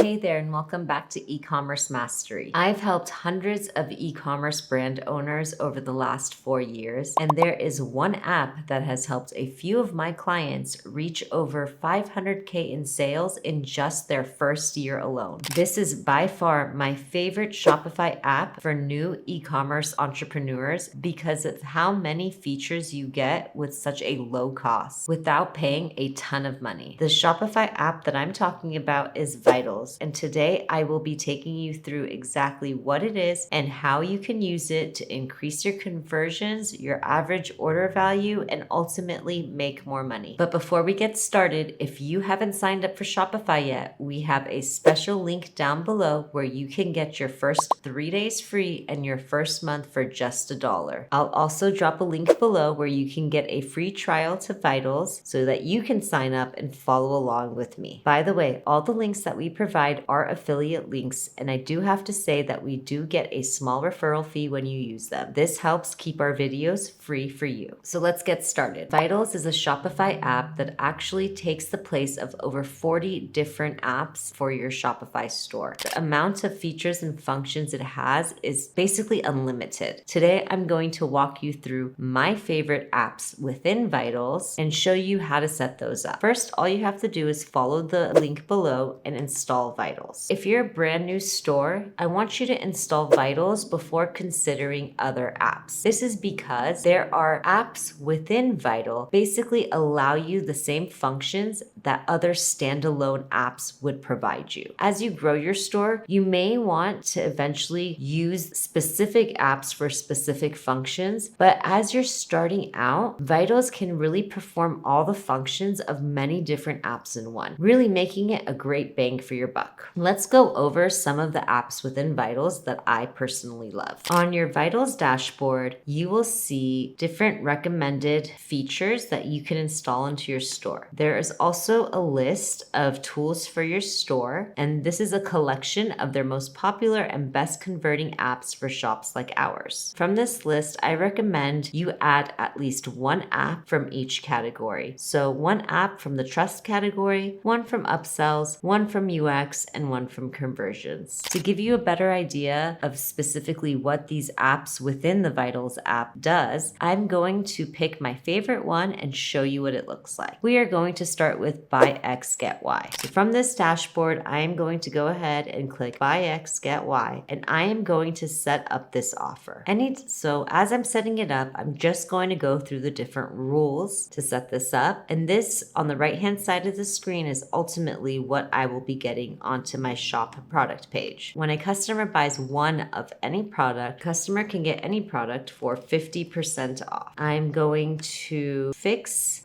Hey there, and welcome back to E-commerce Mastery. I've helped hundreds of e-commerce brand owners over the last 4 years, and there is one app that has helped a few of my clients reach over 500K in sales in just their first year alone. This is by far my favorite Shopify app for new e-commerce entrepreneurs because of how many features you get with such a low cost without paying a ton of money. The Shopify app that I'm talking about is Vitals. And today I will be taking you through exactly what it is and how you can use it to increase your conversions, your average order value, and ultimately make more money. But before we get started, if you haven't signed up for Shopify yet, we have a special link down below where you can get your first 3 days free and your first month for just $1. I'll also drop a link below where you can get a free trial to Vitals so that you can sign up and follow along with me. By the way, all the links that we provide are affiliate links, and I do have to say that we do get a small referral fee when you use them. This helps keep our videos free for you. So let's get started. Vitals is a Shopify app that actually takes the place of over 40 different apps for your Shopify store. The amount of features and functions it has is basically unlimited. Today, I'm going to walk you through my favorite apps within Vitals and show you how to set those up. First, all you have to do is follow the link below and install Vitals. If you're a brand new store, I want you to install Vitals before considering other apps. This is because there are apps within Vital basically allow you the same functions that other standalone apps would provide you. As you grow your store, you may want to eventually use specific apps for specific functions, but as you're starting out, Vitals can really perform all the functions of many different apps in one, really making it a great bang for your buck. Let's go over some of the apps within Vitals that I personally love. On your Vitals dashboard, you will see different recommended features that you can install into your store. There is also a list of tools for your store, and this is a collection of their most popular and best converting apps for shops like ours. From this list, I recommend you add at least one app from each category. So one app from the trust category, one from upsells, one from UX, and one from conversions. To give you a better idea of specifically what these apps within the Vitals app does, I'm going to pick my favorite one and show you what it looks like. We are going to start with Buy X, Get Y. So from this dashboard, I am going to go ahead and click Buy X, Get Y, and I am going to set up this offer. So as I'm setting it up, I'm just going to go through the different rules to set this up. And this on the right-hand side of the screen is ultimately what I will be getting onto my shop product page. When a customer buys one of any product, customer can get any product for 50% off. I'm going to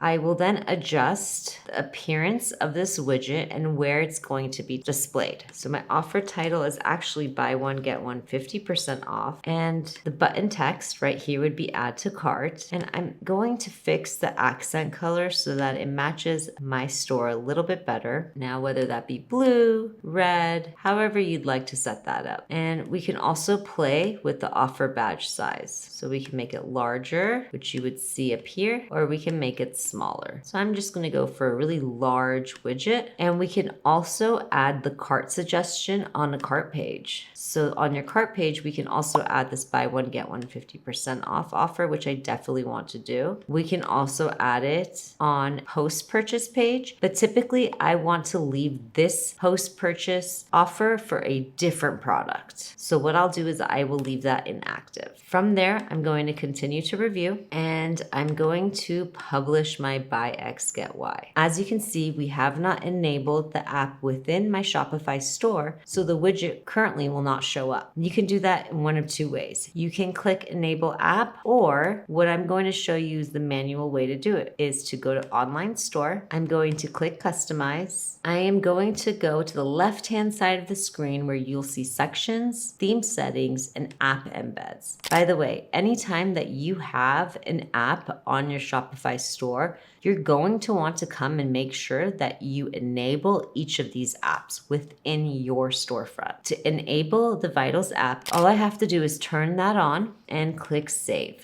I will then adjust the appearance of this widget and where it's going to be displayed. So my offer title is actually buy one, get one 50% off. And the button text right here would be add to cart. And I'm going to fix the accent color so that it matches my store a little bit better. Now, whether that be blue, red, however you'd like to set that up. And we can also play with the offer badge size. So we can make it larger, which you would see up here, or we can make it smaller. So I'm just going to go for a really large widget, and we can also add the cart suggestion on the cart page. So on your cart page, we can also add this buy one, get one 50% off offer, which I definitely want to do. We can also add it on post-purchase page, but typically I want to leave this post-purchase offer for a different product. So what I'll do is I will leave that inactive. From there, I'm going to continue to review, and I'm going to publish my Buy X, Get Y. As you can see, we have not enabled the app within my Shopify store, so the widget currently will not show up. You can do that in one of two ways. You can click Enable App, or what I'm going to show you is the manual way to do it, is to go to Online Store. I'm going to click Customize. I am going to go to the left-hand side of the screen where you'll see Sections, Theme Settings, and App Embeds. By the way, anytime that you have an app on your Shopify store, you're going to want to come and make sure that you enable each of these apps within your storefront. To enable the Vitals app, all I have to do is turn that on and click Save.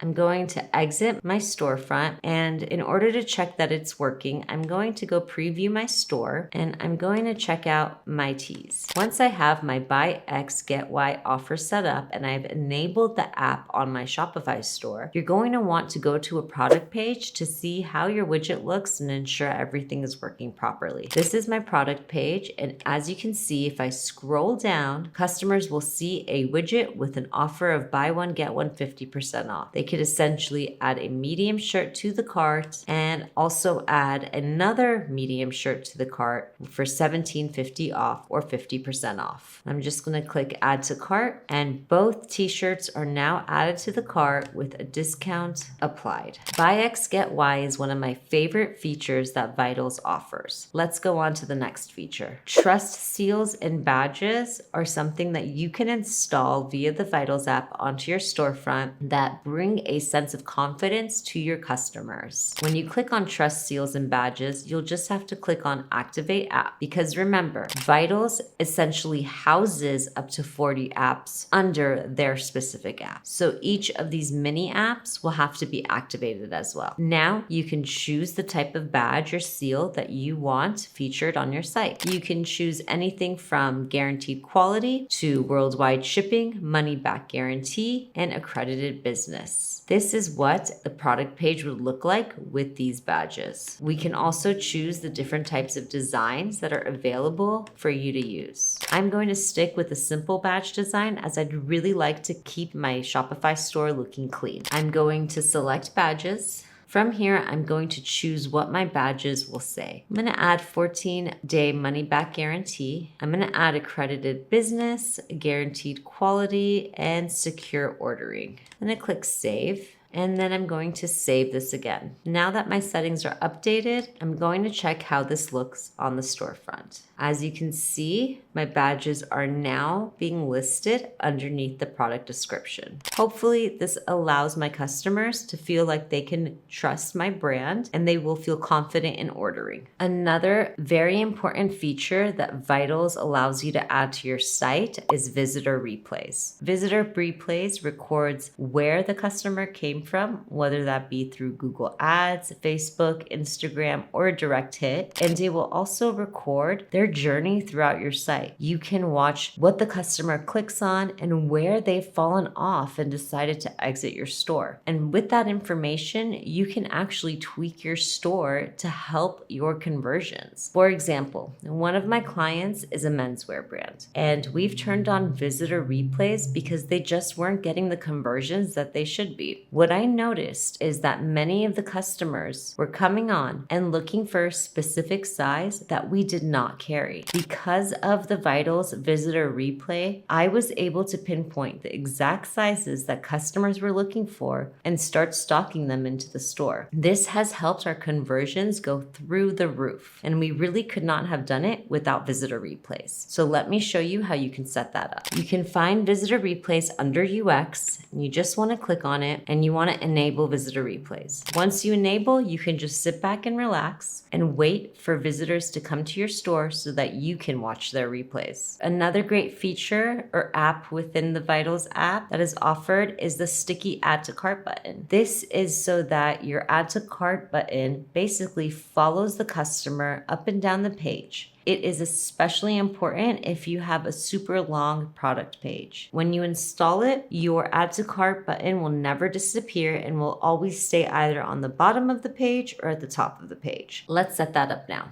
I'm going to exit my storefront, and in order to check that it's working, I'm going to go preview my store and I'm going to check out my teas. Once I have my buy X get Y offer set up and I've enabled the app on my Shopify store, you're going to want to go to a product page to see how your widget looks and ensure everything is working properly. This is my product page, and as you can see, if I scroll down, customers will see a widget with an offer of buy one get one 50% off. They could essentially add a medium shirt to the cart and also add another medium shirt to the cart for $17.50 off or 50% off. I'm just going to click add to cart, and both t-shirts are now added to the cart with a discount applied. Buy X get Y is one of my favorite features that Vitals offers. Let's go on to the next feature. Trust seals and badges are something that you can install via the Vitals app onto your storefront that bring a sense of confidence to your customers. When you click on trust seals and badges, you'll just have to click on activate app, because remember, Vitals essentially houses up to 40 apps under their specific app. So each of these mini apps will have to be activated as well. Now you can choose the type of badge or seal that you want featured on your site. You can choose anything from guaranteed quality to worldwide shipping, money back guarantee, and accredited business. This is what the product page would look like with these badges. We can also choose the different types of designs that are available for you to use. I'm going to stick with a simple badge design as I'd really like to keep my Shopify store looking clean. I'm going to select badges. From here, I'm going to choose what my badges will say. I'm going to add 14-day money back guarantee. I'm going to add accredited business, guaranteed quality, and secure ordering. I'm going to click save. And then I'm going to save this again. Now that my settings are updated, I'm going to check how this looks on the storefront. As you can see, my badges are now being listed underneath the product description. Hopefully, this allows my customers to feel like they can trust my brand and they will feel confident in ordering. Another very important feature that Vitals allows you to add to your site is visitor replays. Visitor replays records where the customer came from, whether that be through Google Ads, Facebook, Instagram, or a direct hit, and it will also record their journey throughout your site. You can watch what the customer clicks on and where they've fallen off and decided to exit your store. And with that information, you can actually tweak your store to help your conversions. For example, one of my clients is a menswear brand, and we've turned on visitor replays because they just weren't getting the conversions that they should be. What I noticed is that many of the customers were coming on and looking for a specific size that we did not carry. Because of the Vitals visitor replay, I was able to pinpoint the exact sizes that customers were looking for and start stocking them into the store. This has helped our conversions go through the roof, and we really could not have done it without visitor replays. So let me show you how you can set that up. You can find visitor replays under UX, and you just want to click on it and you want to enable visitor replays. Once you enable, you can just sit back and relax and wait for visitors to come to your store so that you can watch their replays. Another great feature or app within the Vitals app that is offered is the sticky add to cart button. This is so that your add to cart button basically follows the customer up and down the page. It is especially important if you have a super long product page. When you install it, your add to cart button will never disappear and will always stay either on the bottom of the page or at the top of the page. Let's set that up now.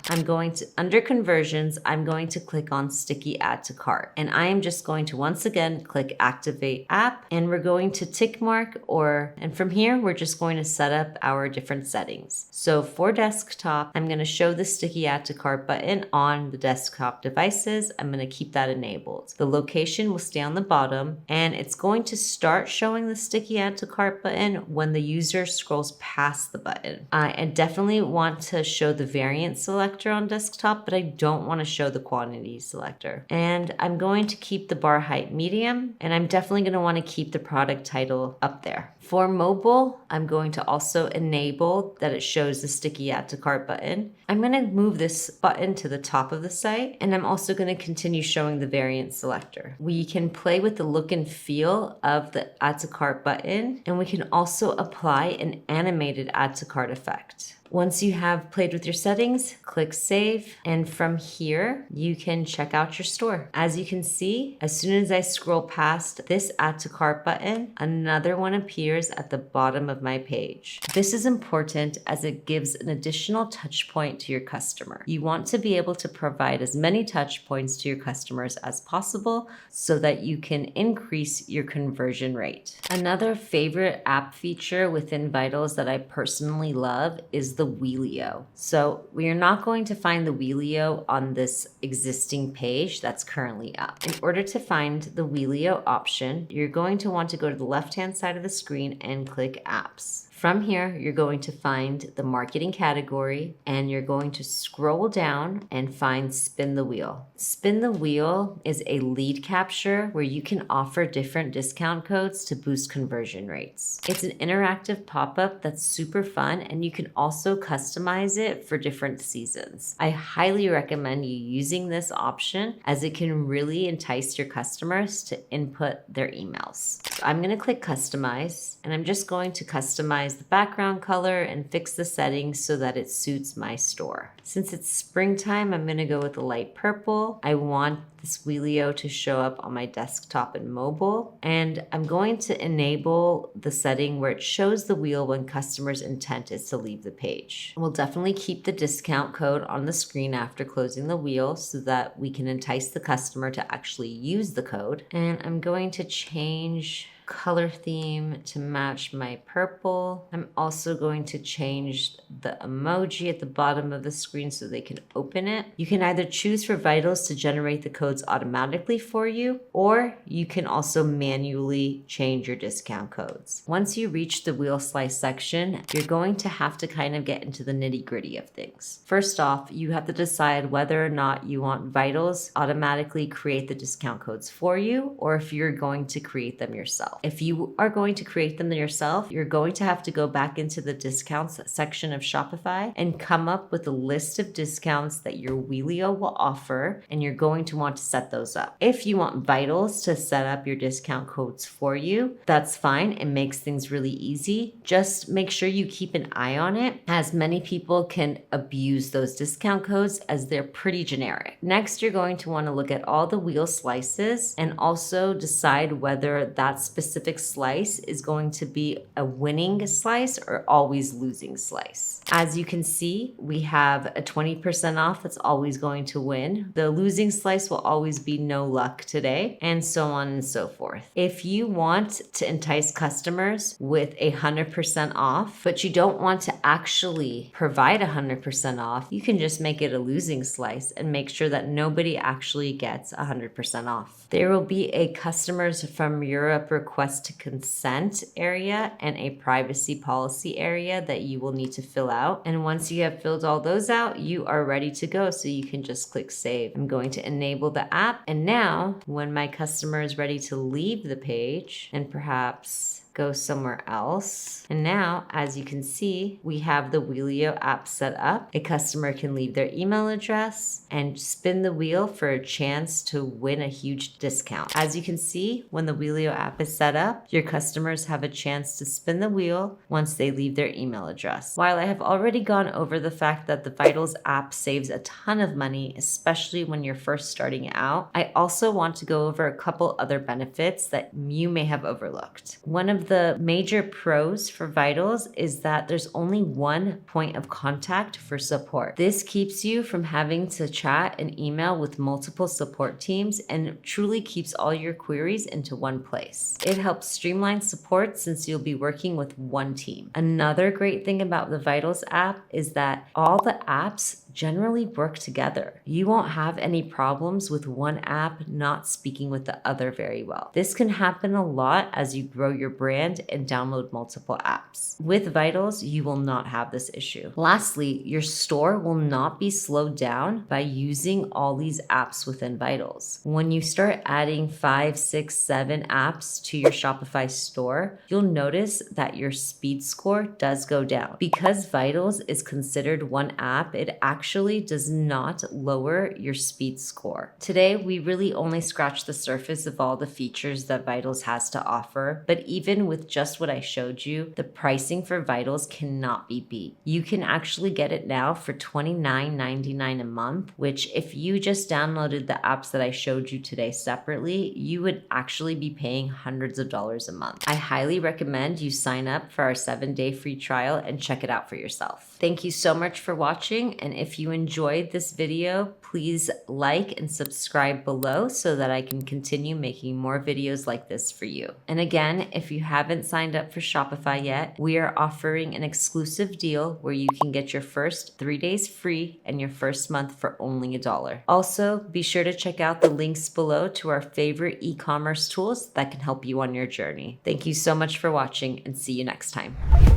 Under conversions, I'm going to click on sticky add to cart, and I am just going to once again click activate app, and we're going to tick mark and from here, we're just going to set up our different settings. So for desktop, I'm going to show the sticky add to cart button on the desktop devices. I'm going to keep that enabled. The location will stay on the bottom, and it's going to start showing the sticky add to cart button when the user scrolls past the button. I definitely want to show the variant selector on desktop, but I don't want to show the quantity selector. And I'm going to keep the bar height medium, and I'm definitely going to want to keep the product title up there. For mobile, I'm going to also enable that it shows the sticky add to cart button. I'm going to move this button to the top top of the site. And I'm also going to continue showing the variant selector. We can play with the look and feel of the add to cart button, and we can also apply an animated add to cart effect. Once you have played with your settings, click save, and from here, you can check out your store. As you can see, as soon as I scroll past this add to cart button, another one appears at the bottom of my page. This is important as it gives an additional touch point to your customer. You want to be able to provide as many touch points to your customers as possible so that you can increase your conversion rate. Another favorite app feature within Vitals that I personally love is the Wheelio. So we are not going to find the Wheelio on this existing page that's currently up. In order to find the Wheelio option, you're going to want to go to the left-hand side of the screen and click Apps. From here, you're going to find the marketing category and you're going to scroll down and find Spin the Wheel. Spin the Wheel is a lead capture where you can offer different discount codes to boost conversion rates. It's an interactive pop-up that's super fun and you can also customize it for different seasons. I highly recommend you using this option as it can really entice your customers to input their emails. So I'm going to click Customize and I'm just going to customize the background color and fix the settings so that it suits my store. Since it's springtime, I'm going to go with a light purple. I want this Wheelio to show up on my desktop and mobile. And I'm going to enable the setting where it shows the wheel when customers' intent is to leave the page. We'll definitely keep the discount code on the screen after closing the wheel so that we can entice the customer to actually use the code. And I'm going to change color theme to match my purple. I'm also going to change the emoji at the bottom of the screen so they can open it. You can either choose for Vitals to generate the codes automatically for you, or you can also manually change your discount codes. Once you reach the wheel slice section, you're going to have to kind of get into the nitty-gritty of things. First off, you have to decide whether or not you want Vitals automatically create the discount codes for you, or if you're going to create them yourself. If you are going to create them yourself, you're going to have to go back into the discounts section of Shopify and come up with a list of discounts that your Wheelio will offer, and you're going to want to set those up. If you want Vitals to set up your discount codes for you, that's fine. It makes things really easy. Just make sure you keep an eye on it, as many people can abuse those discount codes as they're pretty generic. Next, you're going to want to look at all the wheel slices and also decide whether that specific slice is going to be a winning slice or always losing slice. As you can see, we have a 20% off that's always going to win. The losing slice will always be no luck today, and so on and so forth. If you want to entice customers with 100% off, but you don't want to actually provide 100% off, you can just make it a losing slice and make sure that nobody actually gets 100% off. There will be a customers from Europe request to consent area and a privacy policy area that you will need to fill out. And once you have filled all those out, you are ready to go. So you can just click save. I'm going to enable the app. And now when my customer is ready to leave the page and perhaps go somewhere else. And now, as you can see, we have the Wheelio app set up. A customer can leave their email address and spin the wheel for a chance to win a huge discount. As you can see, when the Wheelio app is set up, your customers have a chance to spin the wheel once they leave their email address. While I have already gone over the fact that the Vitals app saves a ton of money, especially when you're first starting out, I also want to go over a couple other benefits that you may have overlooked. One of the major pros for Vitals is that there's only one point of contact for support. This keeps you from having to chat and email with multiple support teams and truly keeps all your queries into one place. It helps streamline support since you'll be working with one team. Another great thing about the Vitals app is that all the apps generally work together. You won't have any problems with one app not speaking with the other very well. This can happen a lot as you grow your brand brand and download multiple apps. With Vitals, you will not have this issue. Lastly, your store will not be slowed down by using all these apps within Vitals. When you start adding 5, 6, 7 apps to your Shopify store, you'll notice that your speed score does go down. Because Vitals is considered one app, it actually does not lower your speed score. Today, we really only scratched the surface of all the features that Vitals has to offer, but even with just what I showed you, the pricing for Vitals cannot be beat. You can actually get it now for $29.99 a month, which if you just downloaded the apps that I showed you today separately, you would actually be paying hundreds of dollars a month. I highly recommend you sign up for our 7-day free trial and check it out for yourself. Thank you so much for watching, and if you enjoyed this video, please like and subscribe below so that I can continue making more videos like this for you. And again, if you haven't signed up for Shopify yet, we are offering an exclusive deal where you can get your first 3 days free and your first month for only $1. Also, be sure to check out the links below to our favorite e-commerce tools that can help you on your journey. Thank you so much for watching, and see you next time.